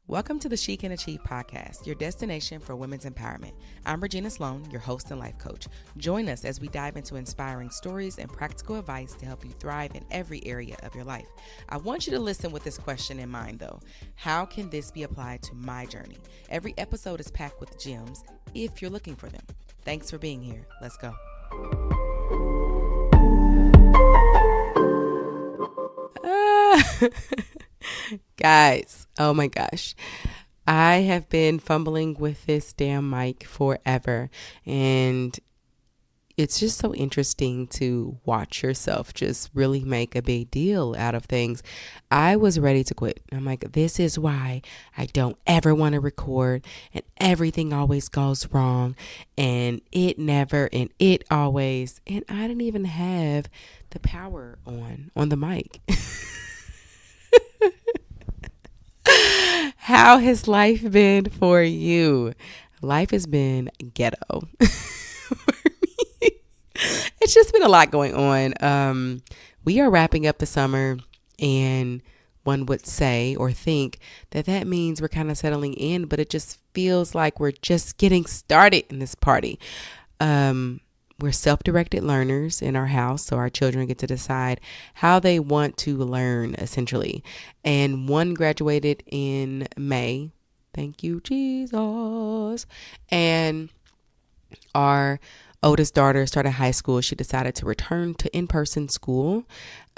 Welcome to the She Can Achieve podcast, your destination for women's empowerment. I'm Regina Sloan, your host and life coach. Join us as we dive into inspiring stories and practical advice to help you thrive in every area of your life. I want you to listen with this question in mind, though. How can this be applied to my journey? Every episode is packed with gems if you're looking for them. Thanks for being here. Let's go. Guys, oh my gosh. I have been fumbling with this damn mic forever, and it's just so interesting to watch yourself just really make a big deal out of things. I was ready to quit. I'm like, this is why I don't ever want to record, and everything always goes wrong, and it never, and it always, and I didn't even have the power on the mic. How has life been for you? Life has been ghetto for me. It's just been a lot going on. We are wrapping up the summer, and one would say or think that means we're kind of settling in, but it just feels like we're just getting started in this party. We're self-directed learners in our house, so our children get to decide how they want to learn, essentially. And one graduated in May. Thank you, Jesus. And our oldest daughter started high school. She decided to return to in-person school.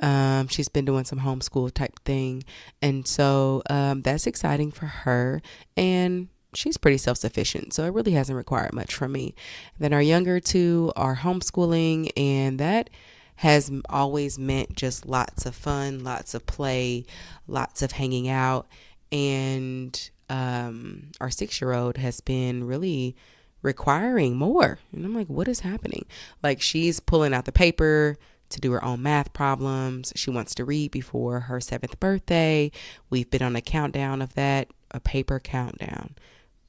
She's been doing some homeschool type thing. And so that's exciting for her. And she's pretty self-sufficient, so it really hasn't required much from me. Then our younger two are homeschooling, and that has always meant just lots of fun, lots of play, lots of hanging out. And our 6-year-old has been really requiring more. And I'm like, what is happening? Like, she's pulling out the paper to do her own math problems. She wants to read before her 7th birthday. We've been on a countdown of that, a paper countdown,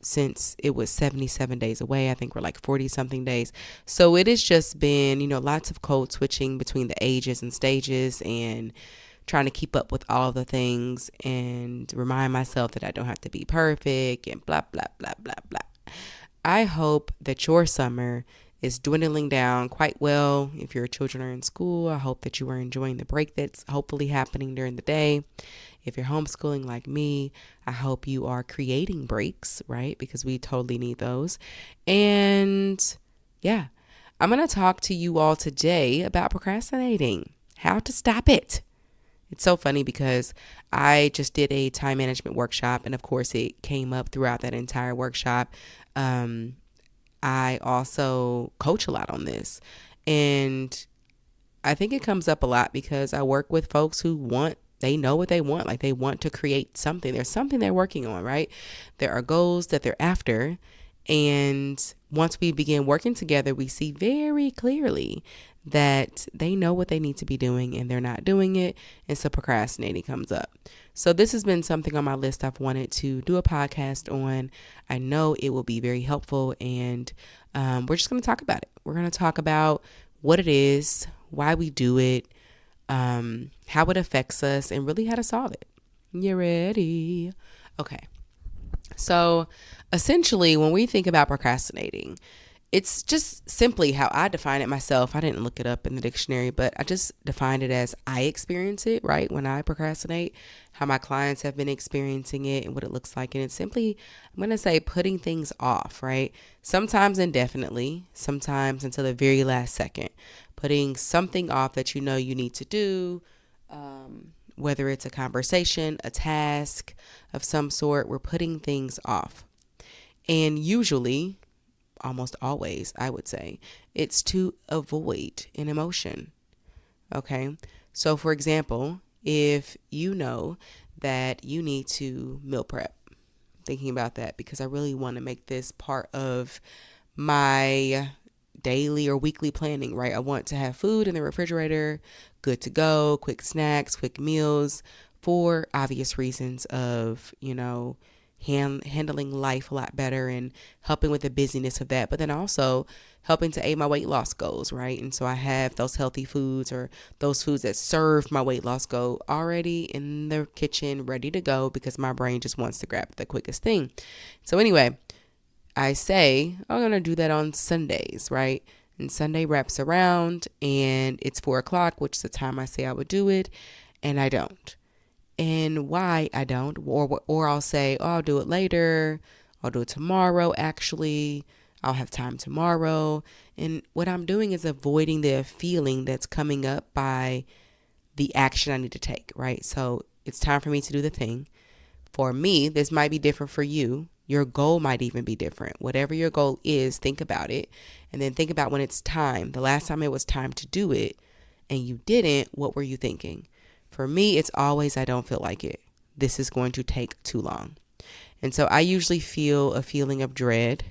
since it was 77 days away. I think we're like 40 something days. So it has just been, lots of code switching between the ages and stages, and trying to keep up with all the things and remind myself that I don't have to be perfect and blah, blah, blah, blah, blah. I hope that your summer is dwindling down quite well. If your children are in school, I hope that you are enjoying the break that's hopefully happening during the day. If you're homeschooling like me, I hope you are creating breaks, right? Because we totally need those. And yeah, I'm going to talk to you all today about procrastinating, how to stop it. It's so funny because I just did a time management workshop, and of course it came up throughout that entire workshop. I also coach a lot on this, and I think it comes up a lot because I work with folks who they know what they want. Like, they want to create something. There's something they're working on, right? There are goals that they're after. And once we begin working together, we see very clearly that they know what they need to be doing and they're not doing it. And so procrastinating comes up. So this has been something on my list I've wanted to do a podcast on. I know it will be very helpful, and we're just going to talk about it. We're going to talk about what it is, why we do it, how it affects us, and really how to solve it. You ready? Okay. So essentially, when we think about procrastinating, it's just simply how I define it myself. I didn't look it up in the dictionary, but I just defined it as I experience it, right? When I procrastinate, how my clients have been experiencing it and what it looks like. And it's simply, I'm going to say, putting things off, right? Sometimes indefinitely, sometimes until the very last second. Putting something off that you know you need to do, whether it's a conversation, a task of some sort, we're putting things off. And usually, almost always, I would say, it's to avoid an emotion. Okay. So for example, if you know that you need to meal prep, thinking about that because I really want to make this part of my daily or weekly planning, right? I want to have food in the refrigerator, good to go, quick snacks, quick meals, for obvious reasons of, handling life a lot better and helping with the busyness of that, but then also helping to aid my weight loss goals, right? And so I have those healthy foods or those foods that serve my weight loss goal already in the kitchen, ready to go because my brain just wants to grab the quickest thing. So anyway, I say I'm going to do that on Sundays, right? And Sunday wraps around and it's 4 o'clock, which is the time I say I would do it, and I don't. And why I don't, or I'll say, oh, I'll do it later. I'll do it tomorrow, actually. I'll have time tomorrow. And what I'm doing is avoiding the feeling that's coming up by the action I need to take, right? So it's time for me to do the thing. For me, this might be different for you. Your goal might even be different. Whatever your goal is, think about it. And then think about when it's time. The last time it was time to do it and you didn't, what were you thinking? For me, it's always, I don't feel like it. This is going to take too long. And so I usually feel a feeling of dread,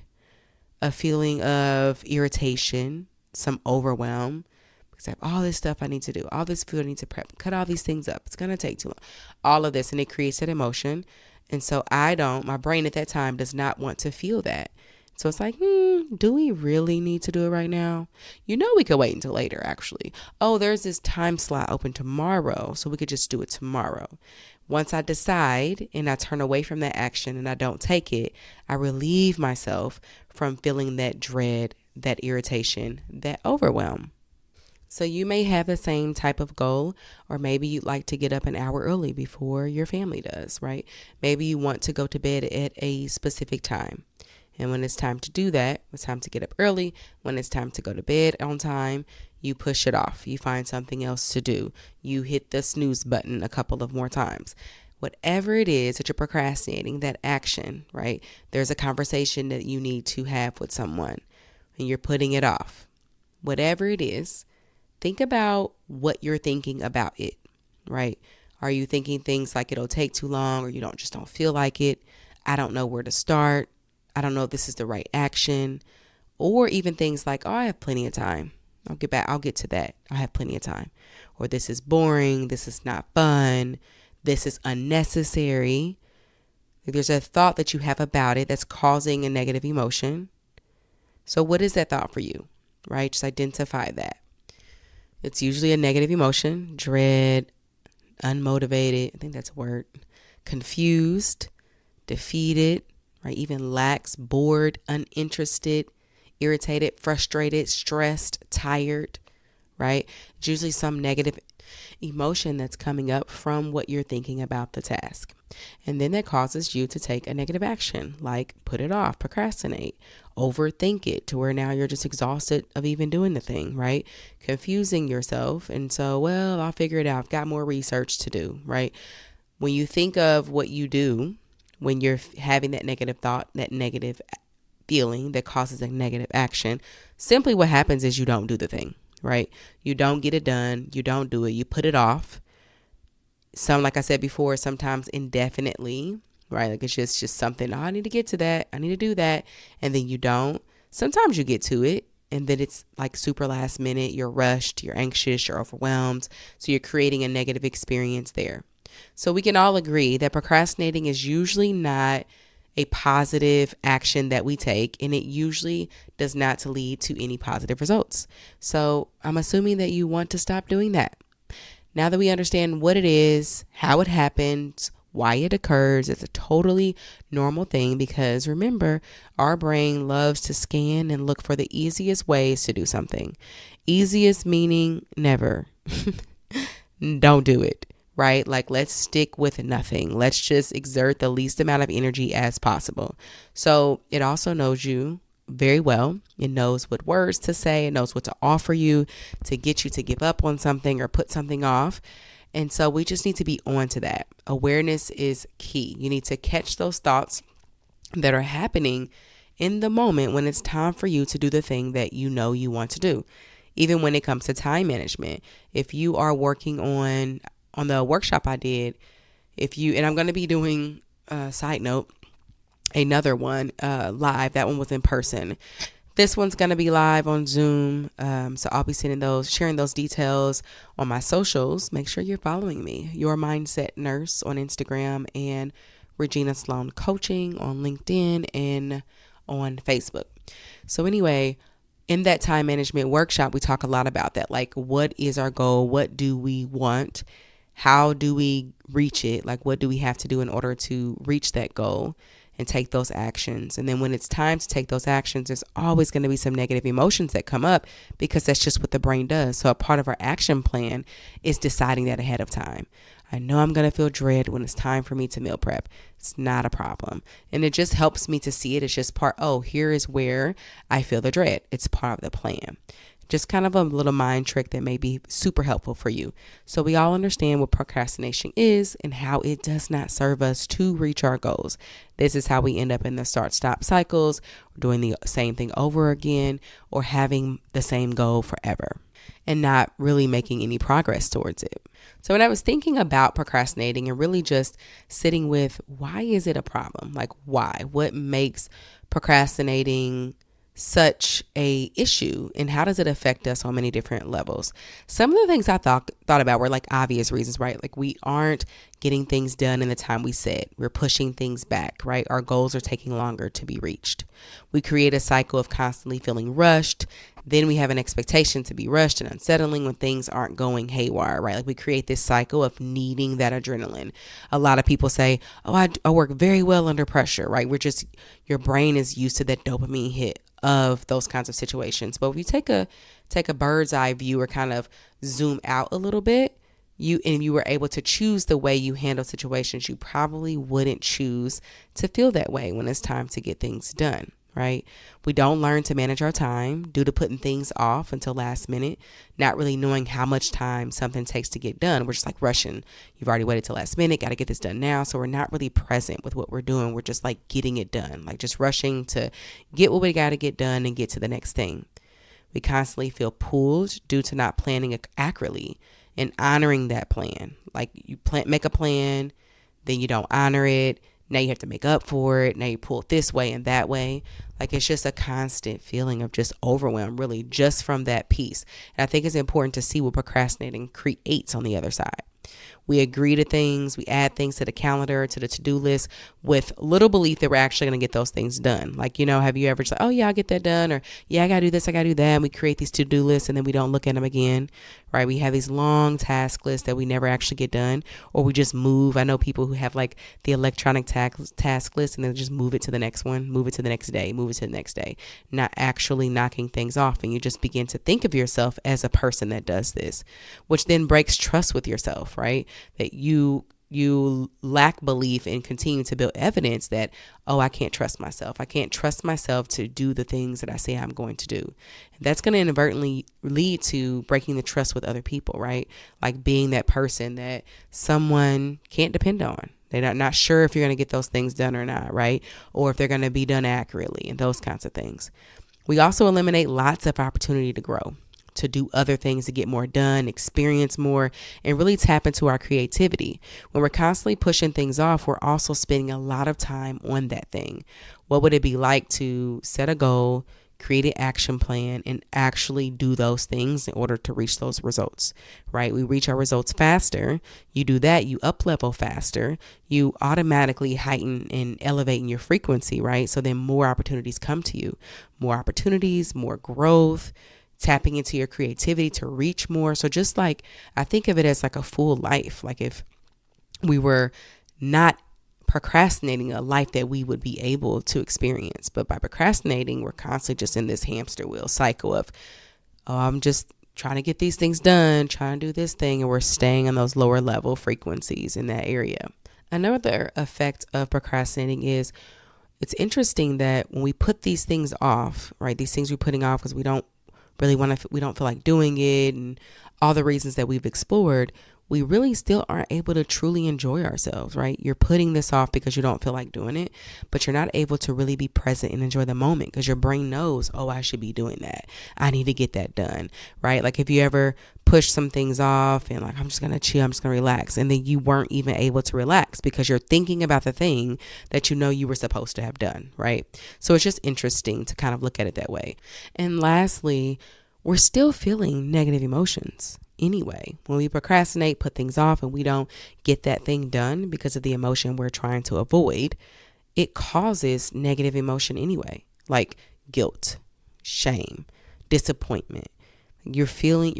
a feeling of irritation, some overwhelm, because I have all this stuff I need to do, all this food I need to prep, cut all these things up. It's going to take too long. All of this, and it creates that emotion. And so my brain at that time does not want to feel that. So it's like, do we really need to do it right now? We could wait until later, actually. Oh, there's this time slot open tomorrow, so we could just do it tomorrow. Once I decide and I turn away from that action and I don't take it, I relieve myself from feeling that dread, that irritation, that overwhelm. So you may have the same type of goal, or maybe you'd like to get up an hour early before your family does, right? Maybe you want to go to bed at a specific time. And when it's time to do that, it's time to get up early. When it's time to go to bed on time, you push it off. You find something else to do. You hit the snooze button a couple of more times. Whatever it is that you're procrastinating, that action, right? There's a conversation that you need to have with someone and you're putting it off. Whatever it is, think about what you're thinking about it, right? Are you thinking things like it'll take too long, or you just don't feel like it? I don't know where to start. I don't know if this is the right action, or even things like, oh, I have plenty of time. I'll get to that. I have plenty of time. Or this is boring. This is not fun. This is unnecessary. There's a thought that you have about it that's causing a negative emotion. So what is that thought for you, right? Just identify that. It's usually a negative emotion, dread, unmotivated. I think that's a word. Confused, defeated, right? Even lax, bored, uninterested, irritated, frustrated, stressed, tired, right? It's usually some negative emotion that's coming up from what you're thinking about the task. And then that causes you to take a negative action, like put it off, procrastinate, overthink it to where now you're just exhausted of even doing the thing, right? Confusing yourself. And so, well, I'll figure it out. I've got more research to do, right? When you think of what you do, when you're having that negative thought, that negative feeling that causes a negative action, simply what happens is you don't do the thing, right? You don't get it done. You don't do it. You put it off. Like I said before, sometimes indefinitely, right? Like it's just something, oh, I need to get to that. I need to do that. And then you don't. Sometimes you get to it and then it's like super last minute. You're rushed, you're anxious, you're overwhelmed. So you're creating a negative experience there. So we can all agree that procrastinating is usually not a positive action that we take, and it usually does not lead to any positive results. So I'm assuming that you want to stop doing that. Now that we understand what it is, how it happens, why it occurs, it's a totally normal thing, because remember, our brain loves to scan and look for the easiest ways to do something. Easiest meaning never. Don't do it. Right? Like, let's stick with nothing. Let's just exert the least amount of energy as possible. So it also knows you very well. It knows what words to say. It knows what to offer you to get you to give up on something or put something off. And so we just need to be on to that. Awareness is key. You need to catch those thoughts that are happening in the moment when it's time for you to do the thing that you know you want to do. Even when it comes to time management, if you are working on the workshop I did, and I'm going to be doing, side note, another one live. That one was in person. This one's going to be live on Zoom. So I'll be sharing those details on my socials. Make sure you're following me, Your Mindset Nurse on Instagram and Regina Sloan Coaching on LinkedIn and on Facebook. So anyway, in that time management workshop, we talk a lot about that. Like, what is our goal? What do we want? How do we reach it? Like, what do we have to do in order to reach that goal and take those actions? And then when it's time to take those actions, there's always going to be some negative emotions that come up because that's just what the brain does. So a part of our action plan is deciding that ahead of time. I know I'm going to feel dread when it's time for me to meal prep. It's not a problem. And it just helps me to see it. It's just here is where I feel the dread. It's part of the plan. Just kind of a little mind trick that may be super helpful for you. So we all understand what procrastination is and how it does not serve us to reach our goals. This is how we end up in the start-stop cycles, doing the same thing over again, or having the same goal forever and not really making any progress towards it. So when I was thinking about procrastinating and really just sitting with, why is it a problem? Like, why? What makes procrastinating such a issue, and how does it affect us on many different levels? Some of the things I thought about were like obvious reasons, right? Like, we aren't getting things done in the time we said. We're pushing things back, right? Our goals are taking longer to be reached. We create a cycle of constantly feeling rushed. Then we have an expectation to be rushed and unsettling when things aren't going haywire, right? Like, we create this cycle of needing that adrenaline. A lot of people say, oh, I work very well under pressure, right? Your brain is used to that dopamine hit of those kinds of situations. But if you take a bird's eye view or kind of zoom out a little bit, you were able to choose the way you handle situations, you probably wouldn't choose to feel that way when it's time to get things done, right? We don't learn to manage our time due to putting things off until last minute, not really knowing how much time something takes to get done. We're just like rushing. You've already waited till last minute, got to get this done now. So we're not really present with what we're doing. We're just like getting it done, like just rushing to get what we got to get done and get to the next thing. We constantly feel pulled due to not planning accurately and honoring that plan. Like, you make a plan, then you don't honor it. Now you have to make up for it. Now you pull it this way and that way. Like, it's just a constant feeling of just overwhelm, really, just from that piece. And I think it's important to see what procrastinating creates on the other side. We agree to things, we add things to the calendar, to the to-do list with little belief that we're actually going to get those things done. Like, have you ever said, oh yeah, I'll get that done, or yeah, I got to do this, I got to do that. And we create these to-do lists and then we don't look at them again, right? We have these long task lists that we never actually get done, or we just move. I know people who have like the electronic task list and then just move it to the next one, move it to the next day, move it to the next day, not actually knocking things off. And you just begin to think of yourself as a person that does this, which then breaks trust with yourself, right? That you lack belief and continue to build evidence that, oh, I can't trust myself. I can't trust myself to do the things that I say I'm going to do. And that's going to inadvertently lead to breaking the trust with other people, right? Like being that person that someone can't depend on. They're not sure if you're going to get those things done or not, right? Or if they're going to be done accurately and those kinds of things. We also eliminate lots of opportunity to grow, to do other things, to get more done, experience more, and really tap into our creativity. When we're constantly pushing things off, we're also spending a lot of time on that thing. What would it be like to set a goal, create an action plan, and actually do those things in order to reach those results, right? We reach our results faster. You do that, you up level faster. You automatically heighten and elevate in your frequency, right? So then more opportunities come to you, more opportunities, more growth, tapping into your creativity to reach more. So just like, I think of it as like a full life. Like, if we were not procrastinating, a life that we would be able to experience. But by procrastinating, we're constantly just in this hamster wheel cycle of, oh, I'm just trying to get these things done, trying to do this thing. And we're staying on those lower level frequencies in that area. Another effect of procrastinating is, it's interesting that when we put these things off, right? These things we're putting off because we don't feel like doing it, and all the reasons that we've explored, we really still aren't able to truly enjoy ourselves, right? You're putting this off because you don't feel like doing it, but you're not able to really be present and enjoy the moment because your brain knows, oh, I should be doing that. I need to get that done, right? Like, if you ever push some things off and like, I'm just going to chill, I'm just going to relax, and then you weren't even able to relax because you're thinking about the thing that you were supposed to have done, right? So it's just interesting to kind of look at it that way. And lastly, we're still feeling negative emotions. anyway. When we procrastinate, put things off, and we don't get that thing done because of the emotion we're trying to avoid, it causes negative emotion anyway, like guilt, shame, disappointment. You're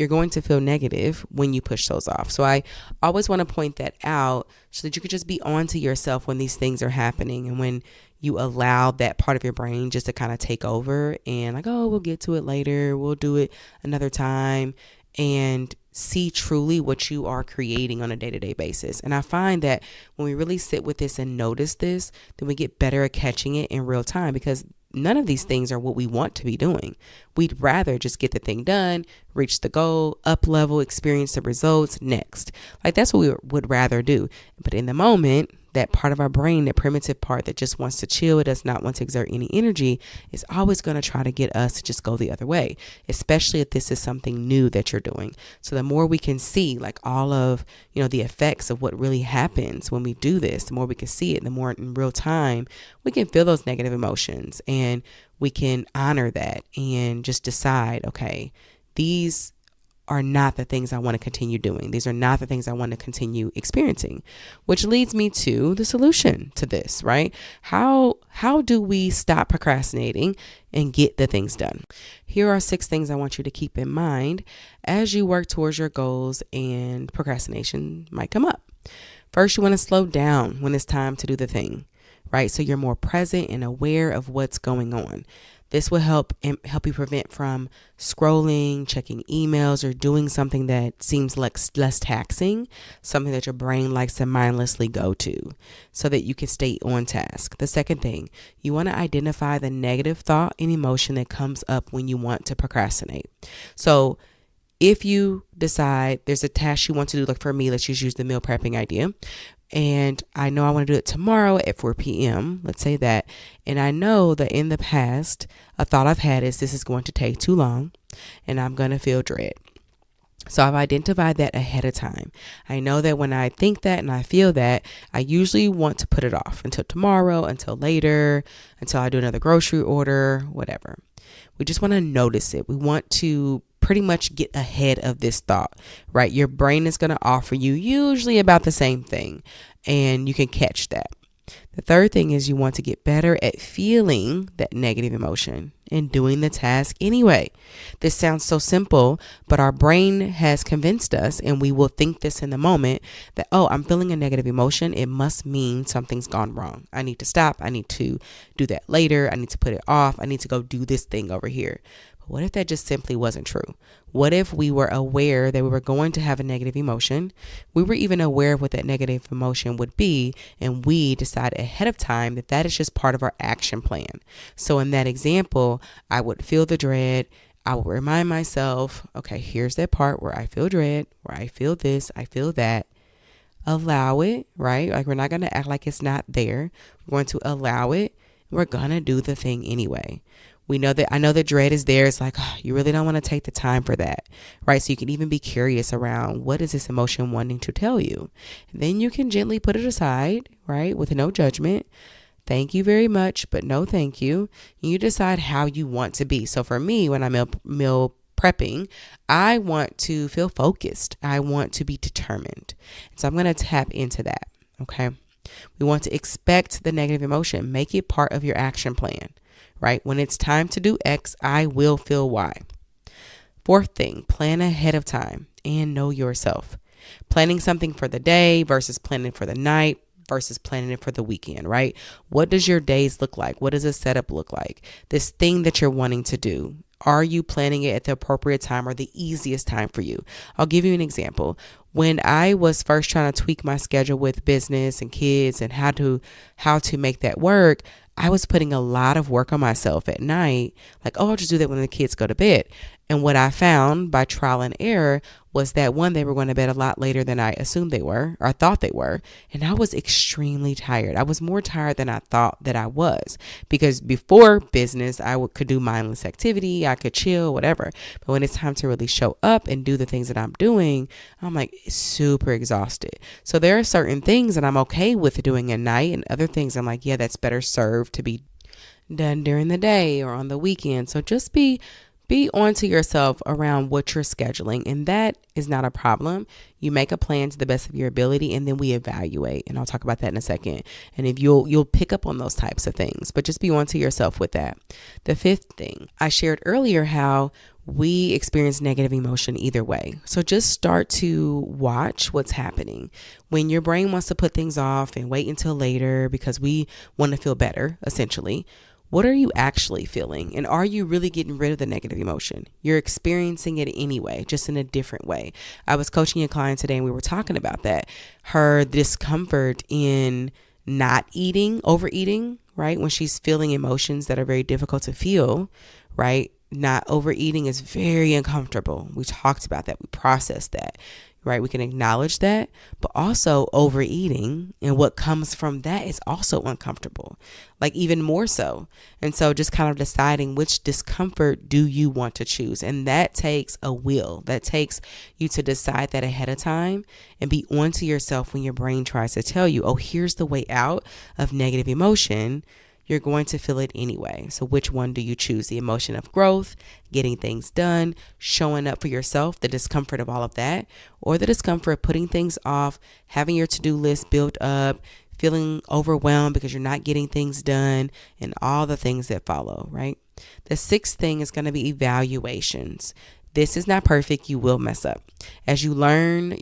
going to feel negative when you push those off. So I always want to point that out so that you can just be on to yourself when these things are happening, and when you allow that part of your brain just to kind of take over and like, oh, we'll get to it later, we'll do it another time, and see truly what you are creating on a day-to-day basis. And I find that when we really sit with this and notice this, then we get better at catching it in real time, because none of these things are what we want to be doing. We'd rather just get the thing done, reach the goal, up level, experience the results next. Like that's what we would rather do. But in the moment, that part of our brain, that primitive part that just wants to chill, it does not want to exert any energy, is always going to try to get us to just go the other way, especially if this is something new that you're doing. So the more we can see like all of, the effects of what really happens when we do this, the more we can see it, the more in real time we can feel those negative emotions, and we can honor that and just decide, okay, these are not the things I want to continue doing. These are not the things I want to continue experiencing, which leads me to the solution to this, right? How do we stop procrastinating and get the things done? Here are 6 things I want you to keep in mind as you work towards your goals and procrastination might come up. First, you want to slow down when it's time to do the thing, right? So you're more present and aware of what's going on. This will help you prevent from scrolling, checking emails, or doing something that seems less taxing, something that your brain likes to mindlessly go to, so that you can stay on task. The second thing, you want to identify the negative thought and emotion that comes up when you want to procrastinate. So if you decide there's a task you want to do, like for me, let's just use the meal prepping idea. And I know I want to do it tomorrow at 4 p.m. Let's say that. And I know that in the past, a thought I've had is this is going to take too long and I'm going to feel dread. So I've identified that ahead of time. I know that when I think that and I feel that, I usually want to put it off until tomorrow, until later, until I do another grocery order, whatever. We just want to notice it. We want to pretty much get ahead of this thought, right? Your brain is going to offer you usually about the same thing, and you can catch that. The third thing is you want to get better at feeling that negative emotion and doing the task anyway. This sounds so simple, but our brain has convinced us, and we will think this in the moment, that, oh, I'm feeling a negative emotion. It must mean something's gone wrong. I need to stop. I need to do that later. I need to put it off. I need to go do this thing over here. What if that just simply wasn't true? What if we were aware that we were going to have a negative emotion? We were even aware of what that negative emotion would be, and we decide ahead of time that that is just part of our action plan. So in that example, I would feel the dread. I would remind myself, okay, here's that part where I feel dread, where I feel this, I feel that. Allow it, right? Like, we're not going to act like it's not there. We're going to allow it. We're going to do the thing anyway. I know that dread is there. It's like, oh, you really don't want to take the time for that, right? So you can even be curious around, what is this emotion wanting to tell you? And then you can gently put it aside, right? With no judgment. Thank you very much, but no thank you. You decide how you want to be. So for me, when I'm meal prepping, I want to feel focused. I want to be determined. So I'm going to tap into that, okay? We want to expect the negative emotion. Make it part of your action plan. Right? When it's time to do X, I will feel Y. Fourth thing, plan ahead of time and know yourself. Planning something for the day versus planning for the night versus planning it for the weekend, right? What does your days look like? What does a setup look like? This thing that you're wanting to do, are you planning it at the appropriate time or the easiest time for you? I'll give you an example. When I was first trying to tweak my schedule with business and kids and how to make that work, I was putting a lot of work on myself at night. Like, oh, I'll just do that when the kids go to bed. And what I found by trial and error was that, one, they were going to bed a lot later than I assumed they were, or I thought they were. And I was extremely tired. I was more tired than I thought that I was, because before business, I could do mindless activity. I could chill, whatever. But when it's time to really show up and do the things that I'm doing, I'm like super exhausted. So there are certain things that I'm okay with doing at night, and other things I'm like, yeah, that's better served to be done during the day or on the weekend. So just be Be on to yourself around what you're scheduling, and that is not a problem. You make a plan to the best of your ability, and then we evaluate, and I'll talk about that in a second. And if you'll pick up on those types of things, but just be on to yourself with that. The fifth thing, I shared earlier how we experience negative emotion either way. So just start to watch what's happening. When your brain wants to put things off and wait until later because we want to feel better, essentially, what are you actually feeling? And are you really getting rid of the negative emotion? You're experiencing it anyway, just in a different way. I was coaching a client today and we were talking about that. Her discomfort in not eating, overeating, right? When she's feeling emotions that are very difficult to feel, right? Not overeating is very uncomfortable. We talked about that. We processed that, right? We can acknowledge that, but also overeating and what comes from that is also uncomfortable, like even more so. And so just kind of deciding which discomfort do you want to choose. And that takes a will. That takes you to decide that ahead of time and be onto yourself when your brain tries to tell you, oh, here's the way out of negative emotion. You're going to feel it anyway. So which one do you choose? The emotion of growth, getting things done, showing up for yourself, the discomfort of all of that, or the discomfort of putting things off, having your to-do list built up, feeling overwhelmed because you're not getting things done, and all the things that follow, right? The sixth thing is going to be evaluations. This is not perfect. You will mess up. As you learn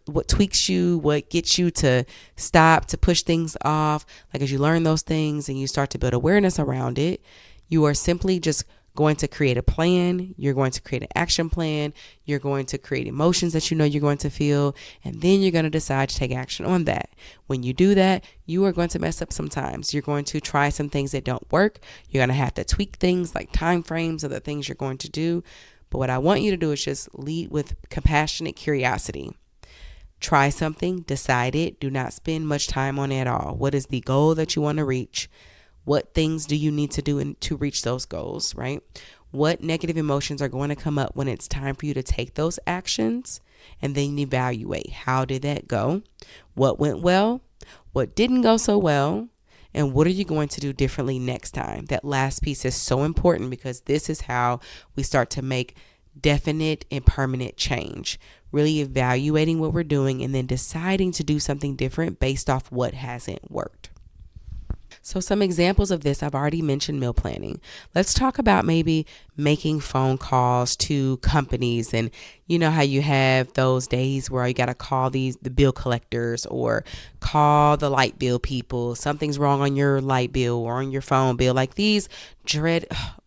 what tweaks you, what gets you to stop, to push things off, like as you learn those things and you start to build awareness around it, you are simply just going to create a plan. You're going to create an action plan. You're going to create emotions that you know you're going to feel, and then you're going to decide to take action on that. When you do that, you are going to mess up sometimes. You're going to try some things that don't work. You're going to have to tweak things like time frames of the things you're going to do. But what I want you to do is just lead with compassionate curiosity. Try something, decide it. Do not spend much time on it at all. What is the goal that you want to reach? What things do you need to do to reach those goals, right? What negative emotions are going to come up when it's time for you to take those actions? And then evaluate. How did that go? What went well? What didn't go so well? And what are you going to do differently next time? That last piece is so important because this is how we start to make definite and permanent change. Really evaluating what we're doing and then deciding to do something different based off what hasn't worked. So some examples of this, I've already mentioned meal planning. Let's talk about maybe making phone calls to companies, and you know how you have those days where you got to call the bill collectors or call the light bill people. Something's wrong on your light bill or on your phone bill. Like these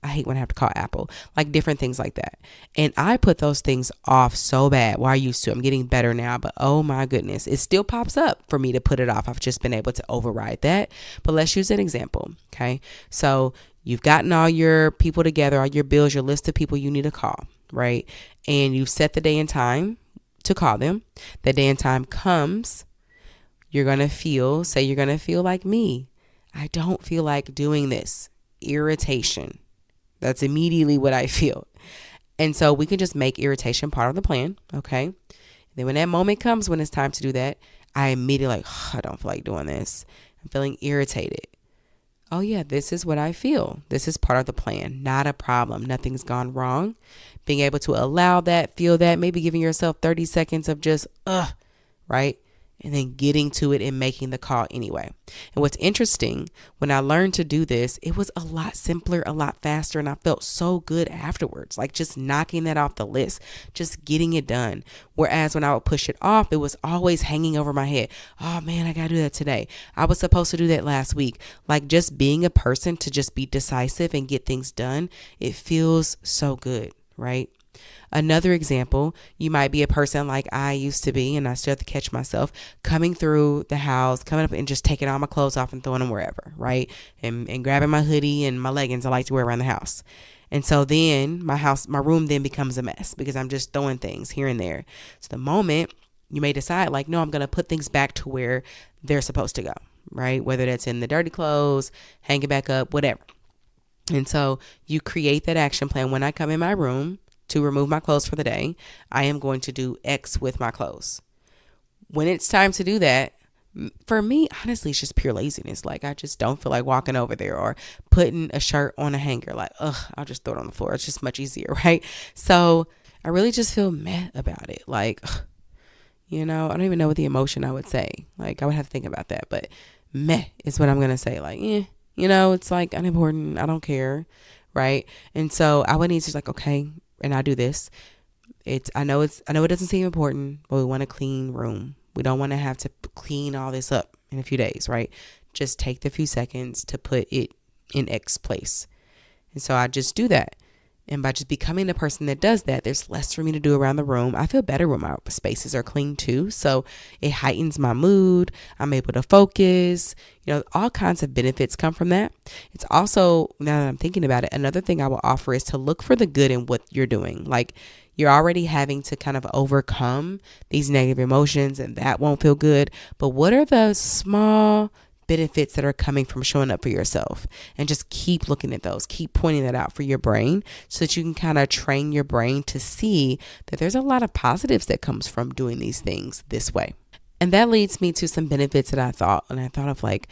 I hate when I have to call Apple, like different things like that. And I put those things off so bad. Well, I used to. I'm getting better now, but oh my goodness, it still pops up for me to put it off. I've just been able to override that. But let's use an example. Okay. So you've gotten all your people together, all your bills, your list of people you need to call, right? And you've set the day and time to call them. The day and time comes, you're going to feel like me. I don't feel like doing this. Irritation. That's immediately what I feel. And so we can just make irritation part of the plan. Okay. Then when that moment comes, when it's time to do that, I immediately I don't feel like doing this. I'm feeling irritated. Oh yeah, this is what I feel. This is part of the plan. Not a problem. Nothing's gone wrong. Being able to allow that, feel that, maybe giving yourself 30 seconds of just, right? And then getting to it and making the call anyway. And what's interesting, when I learned to do this, it was a lot simpler, a lot faster, and I felt so good afterwards, like just knocking that off the list, just getting it done. Whereas when I would push it off, it was always hanging over my head. Oh man, I gotta do that today. I was supposed to do that last week. Like just being a person to just be decisive and get things done, it feels so good, right? Another example, you might be a person like I used to be, and I still have to catch myself, coming through the house, coming up and just taking all my clothes off and throwing them wherever, right? And grabbing my hoodie and my leggings I like to wear around the house. And so then my room then becomes a mess because I'm just throwing things here and there. So the moment you may decide like, no, I'm going to put things back to where they're supposed to go, right? Whether that's in the dirty clothes, hang it back up, whatever. And so you create that action plan. When I come in my room to remove my clothes for the day, I am going to do X with my clothes. When it's time to do that, For me, honestly, it's just pure laziness. Like, I just don't feel like walking over there or putting a shirt on a hanger. Like, ugh, I'll just throw it on the floor. It's just much easier, right? So I really just feel meh about it. Like, ugh, I don't even know what the emotion I would say. Like, I would have to think about that. But meh is what I'm going to say. Like, it's like unimportant. I don't care, right? And so I would need to like, okay, and I do this. I know it doesn't seem important, but we want a clean room. We don't want to have to clean all this up in a few days, right? Just take the few seconds to put it in X place. And so I just do that. And by just becoming the person that does that, there's less for me to do around the room. I feel better when my spaces are clean too. So it heightens my mood. I'm able to focus. All kinds of benefits come from that. It's also, now that I'm thinking about it, another thing I will offer is to look for the good in what you're doing. Like, you're already having to kind of overcome these negative emotions, and that won't feel good. But what are the small benefits that are coming from showing up for yourself? And just keep looking at those, keep pointing that out for your brain so that you can kind of train your brain to see that there's a lot of positives that comes from doing these things this way. And that leads me to some benefits that I thought of, like,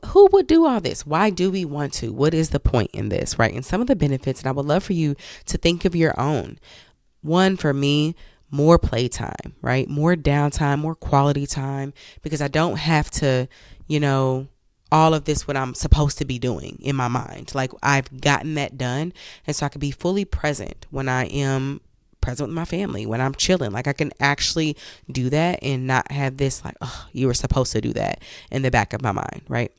who would do all this? Why do we want to? What is the point in this, right? And some of the benefits, and I would love for you to think of your own. One, for me, more playtime, right? More downtime, more quality time, because I don't have to, all of this what I'm supposed to be doing in my mind. Like, I've gotten that done. And so I can be fully present when I am present with my family, when I'm chilling. Like, I can actually do that and not have this like, oh, you were supposed to do that in the back of my mind, right?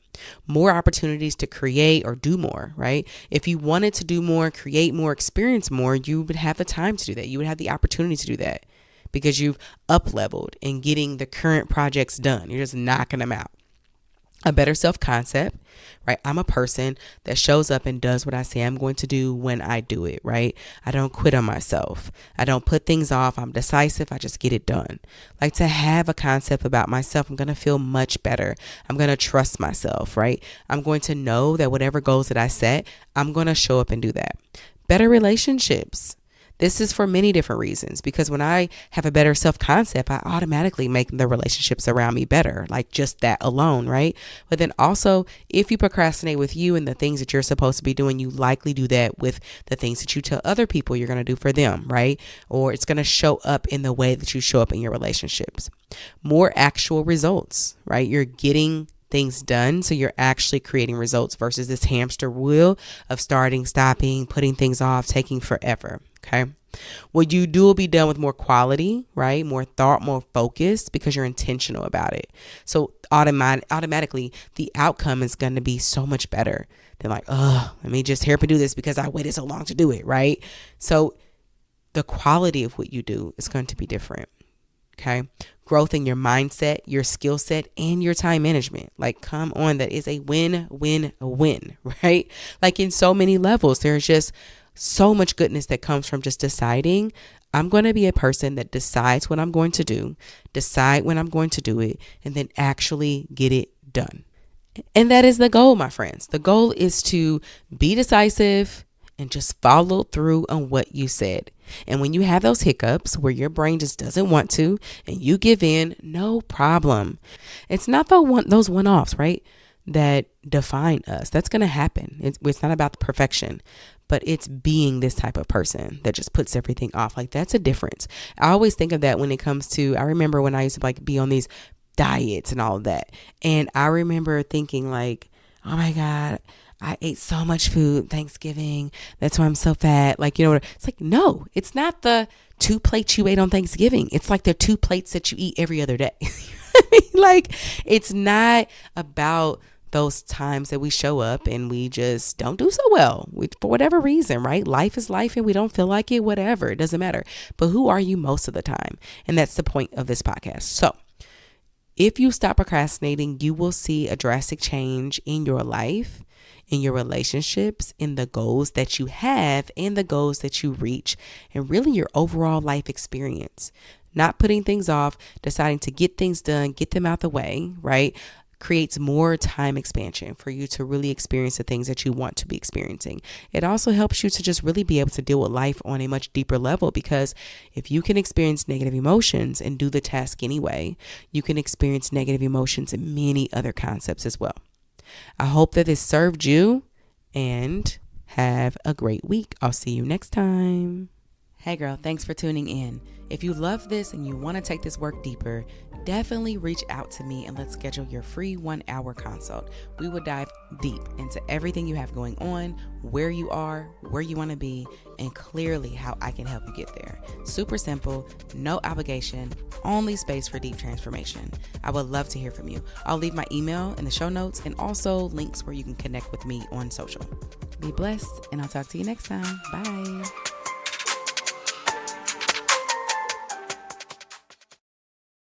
More opportunities to create or do more, right? If you wanted to do more, create more, experience more, you would have the time to do that. You would have the opportunity to do that because you've up leveled in getting the current projects done. You're just knocking them out. A better self-concept, right? I'm a person that shows up and does what I say I'm going to do when I do it, right? I don't quit on myself. I don't put things off. I'm decisive. I just get it done. Like, to have a concept about myself, I'm going to feel much better. I'm going to trust myself, right? I'm going to know that whatever goals that I set, I'm going to show up and do that. Better relationships. This is for many different reasons, because when I have a better self-concept, I automatically make the relationships around me better, like just that alone, right? But then also, if you procrastinate with you and the things that you're supposed to be doing, you likely do that with the things that you tell other people you're going to do for them, right? Or it's going to show up in the way that you show up in your relationships. More actual results, right? You're getting things done. So you're actually creating results versus this hamster wheel of starting, stopping, putting things off, taking forever. Okay. What you do will be done with more quality, right? More thought, more focused, because you're intentional about it. So automatically the outcome is going to be so much better than like, oh, let me just hurry up and do this because I waited so long to do it. Right. So the quality of what you do is going to be different. Okay. Growth in your mindset, your skill set, and your time management. Like, come on, that is a win, right? Like, in so many levels, there's just so much goodness that comes from just deciding I'm going to be a person that decides what I'm going to do, decide when I'm going to do it, and then actually get it done. And that is the goal, my friends. The goal is to be decisive and just follow through on what you said. And when you have those hiccups where your brain just doesn't want to and you give in, no problem. It's not those one-offs, right, that define us. That's going to happen. It's not about the perfection, but it's being this type of person that just puts everything off. Like, that's a difference. I always think of that when it comes to, I remember when I used to like be on these diets and all of that. And I remember thinking like, oh my God, I ate so much food Thanksgiving. That's why I'm so fat. Like, it's like, no, it's not the 2 plates you ate on Thanksgiving. It's like the 2 plates that you eat every other day. Like, it's not about those times that we show up and we just don't do so well for whatever reason, right? Life is life and we don't feel like it, whatever. It doesn't matter. But who are you most of the time? And that's the point of this podcast. So if you stop procrastinating, you will see a drastic change in your life, in your relationships, in the goals that you have and the goals that you reach, and really your overall life experience. Not putting things off, deciding to get things done, get them out the way, right? creates more time expansion for you to really experience the things that you want to be experiencing. It also helps you to just really be able to deal with life on a much deeper level, because if you can experience negative emotions and do the task anyway, you can experience negative emotions in many other concepts as well. I hope that this served you, and have a great week. I'll see you next time. Hey girl, thanks for tuning in. If you love this and you want to take this work deeper, definitely reach out to me and let's schedule your free 1-hour consult. We will dive deep into everything you have going on, where you are, where you want to be, and clearly how I can help you get there. Super simple, no obligation, only space for deep transformation. I would love to hear from you. I'll leave my email in the show notes and also links where you can connect with me on social. Be blessed, and I'll talk to you next time. Bye.